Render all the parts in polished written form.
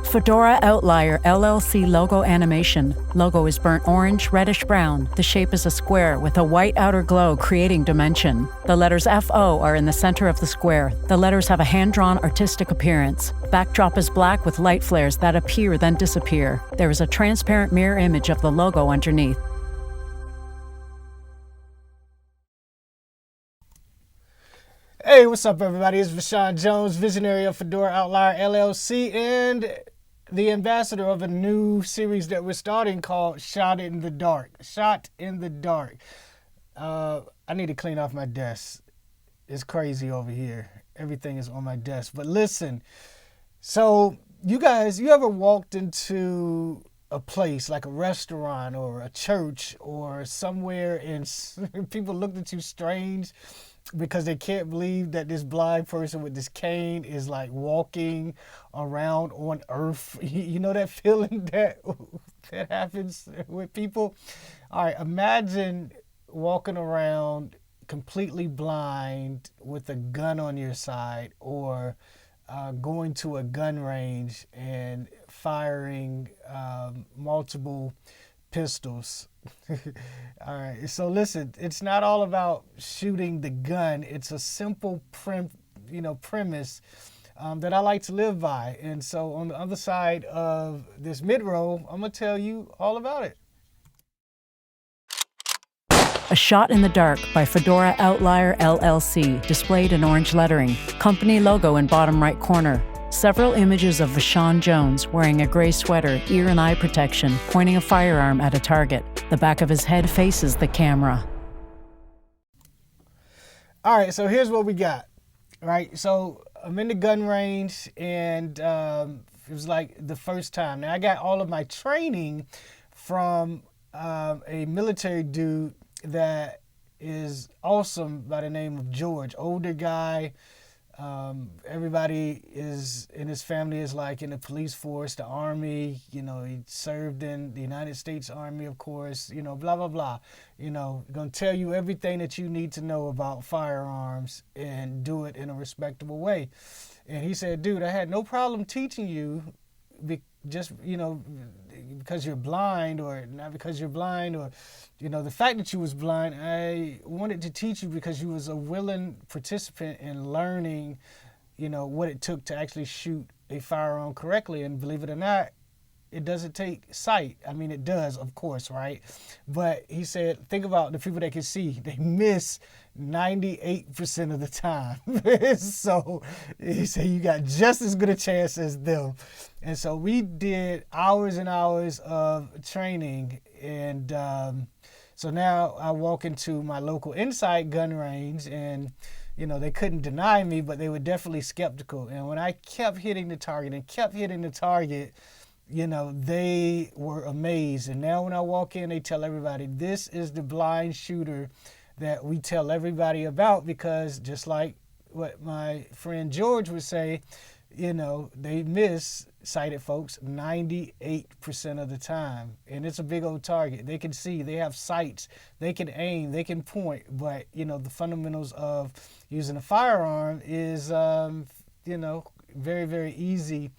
Fedora Outlier LLC logo animation. Logo is burnt orange, reddish brown. The shape is a square with a white outer glow creating dimension. The letters FO are in the center of the square. The letters have a hand-drawn artistic appearance. Backdrop is black with light flares that appear then disappear. There is a transparent mirror image of the logo underneath. Hey, what's up, everybody? It's Rashawn Jones, visionary of Fedora Outlier LLC and the ambassador of a new series that we're starting called Shot in the Dark. Shot in the Dark. I need to clean off my desk. It's crazy over here. Everything is on my desk. But listen, so you guys, you ever walked into a place like a restaurant or a church or somewhere and people looked at you strange because they can't believe that this blind person with this cane is like walking around on earth? You know that feeling that happens with people? All right, imagine walking around completely blind with a gun on your side, or going to a gun range and firing multiple pistols. All right, so listen, it's not all about shooting the gun. It's a simple premise that I like to live by. And so on the other side of this mid-roll, I'm going to tell you all about it. A Shot in the Dark by Fedora Outlier LLC, displayed in orange lettering. Company logo in bottom right corner. Several images of Rashawn Jones wearing a gray sweater, ear and eye protection, pointing a firearm at a target. The back of his head faces the camera. All right, so here's what we got. Right, so I'm in the gun range, and it was like the first time. Now, I got all of my training from a military dude that is awesome by the name of George. Older guy. Everybody is in his family is like in the police force, the army, you know, he served in the United States Army, of course, you know, blah, blah, blah. You know, going to tell you everything that you need to know about firearms and do it in a respectable way. And he said, dude, I had no problem teaching you just, you know, because you're blind, or not because you're blind, or, you know, the fact that you was blind. I wanted to teach you because you was a willing participant in learning, you know, what it took to actually shoot a firearm correctly. And believe it or not, it doesn't take sight. I mean, it does, of course, right? But he said, think about the people that can see. They miss 98% of the time. So he said, you got just as good a chance as them. And so we did hours and hours of training. And so now I walk into my local inside gun range, and you know, they couldn't deny me, but they were definitely skeptical. And when I kept hitting the target, you know, they were amazed. And now when I walk in, they tell everybody, this is the blind shooter that we tell everybody about, because just like what my friend George would say, you know, they miss sighted folks 98% of the time. And it's a big old target. They can see, they have sights, they can aim, they can point. But, you know, the fundamentals of using a firearm is, you know, very, very easy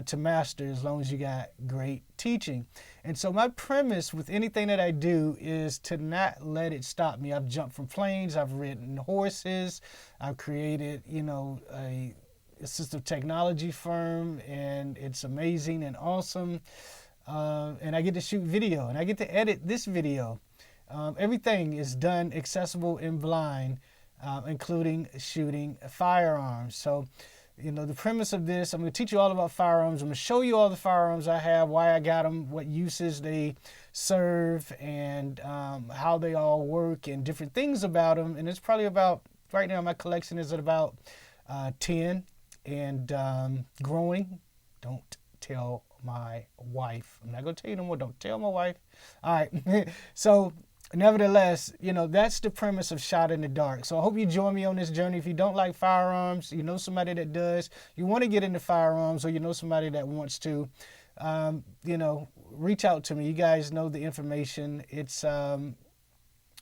to master as long as you got great teaching. And so my premise with anything that I do is to not let it stop me. I've jumped from planes, I've ridden horses, I've created, you know, a assistive technology firm, and it's amazing and awesome. And I get to shoot video, and I get to edit this video. Everything is done accessible in blind, including shooting firearms. So, you know, the premise of this, I'm going to teach you all about firearms. I'm going to show you all the firearms I have, why I got them, what uses they serve, and how they all work, and different things about them. And it's probably about, right now my collection is at about 10 and growing. Don't tell my wife. I'm not going to tell you no more. Don't tell my wife. All right. So nevertheless, you know, that's the premise of Shot in the Dark. So I hope you join me on this journey. If you don't like firearms, you know somebody that does, you want to get into firearms, or you know somebody that wants to, you know, reach out to me. You guys know the information. It's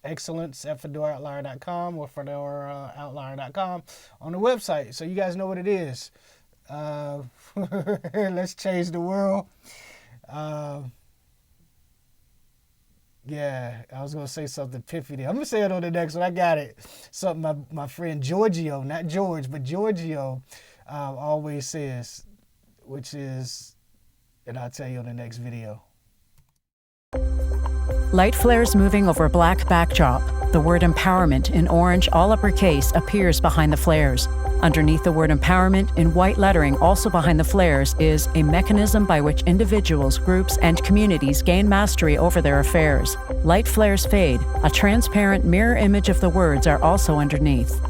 excellence at fedoraoutlier.com or fedoraoutlier.com on the website. So you guys know what it is. Let's change the world. Yeah, I was gonna say something pithy there. I'm gonna say it on the next one. I got it. Something my friend Giorgio, not George, but Giorgio, always says, which is, and I'll tell you on the next video. Light flares moving over black backdrop. The word empowerment in orange all uppercase appears behind the flares. Underneath the word empowerment in white lettering also behind the flares is a mechanism by which individuals, groups, and communities gain mastery over their affairs. Light flares fade. A transparent mirror image of the words are also underneath.